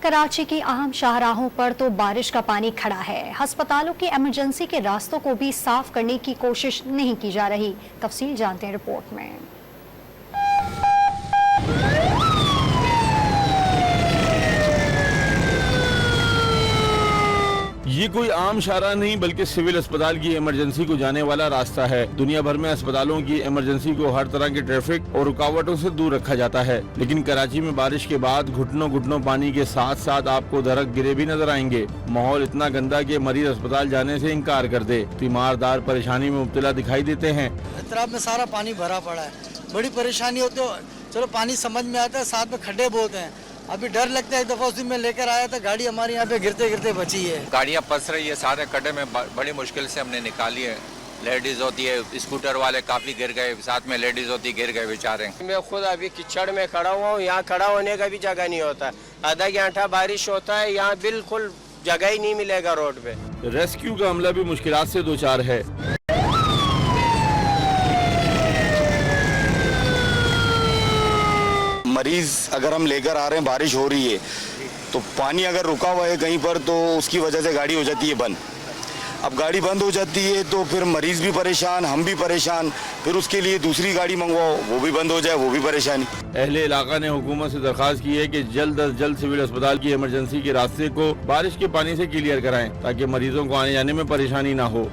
कराची की अहम शाहराहों पर तो बारिश का पानी खड़ा है। अस्पतालों की इमरजेंसी के रास्तों को भी साफ करने की कोशिश नहीं की जा रही। तफसील जानते हैं रिपोर्ट में। ये कोई आम शाहराह नहीं बल्कि सिविल अस्पताल की इमरजेंसी को जाने वाला रास्ता है। दुनिया भर में अस्पतालों की इमरजेंसी को हर तरह के ट्रैफिक और रुकावटों से दूर रखा जाता है, लेकिन कराची में बारिश के बाद घुटनों घुटनों पानी के साथ साथ आपको दरक गिरे भी नजर आएंगे। माहौल इतना गंदा कि मरीज अस्पताल जाने से इनकार कर दे। तीमारदार परेशानी में मुब्तला दिखाई देते हैं। इतराब में सारा पानी भरा पड़ा है, बड़ी परेशानी होती है। चलो पानी समझ में आता है, साथ में खड्डे बहुत हैं। अभी डर लगता है। एक दफा उस दिन में लेकर आया था गाड़ी, हमारी यहाँ पे गिरते गिरते बची है। गाड़ियाँ फंस रही है, सारे खड्डे में बड़ी मुश्किल से हमने निकाली है। लेडीज होती है, स्कूटर वाले काफी गिर गए, साथ में लेडीज होती गिर गए बेचारे। मैं खुद अभी कीचड़ में खड़ा हुआ हूँ, यहाँ खड़ा होने का भी जगह नहीं होता। आधा घंटा बारिश होता है, यहाँ बिल्कुल जगह ही नहीं मिलेगा रोड पे। रेस्क्यू का अमला भी मुश्किलात से दो चार है। मरीज अगर हम लेकर आ रहे हैं, बारिश हो रही है तो पानी अगर रुका हुआ है कहीं पर तो उसकी वजह से गाड़ी हो जाती है बंद। अब गाड़ी बंद हो जाती है तो फिर मरीज भी परेशान, हम भी परेशान। फिर उसके लिए दूसरी गाड़ी मंगवाओ, वो भी बंद हो जाए, वो भी परेशानी। अहले इलाका ने हुकूमत से दरखास्त की है कि जल्द अज जल्द सिविल अस्पताल की इमरजेंसी के रास्ते को बारिश के पानी से क्लियर कराएं ताकि मरीजों को आने जाने में परेशानी ना हो।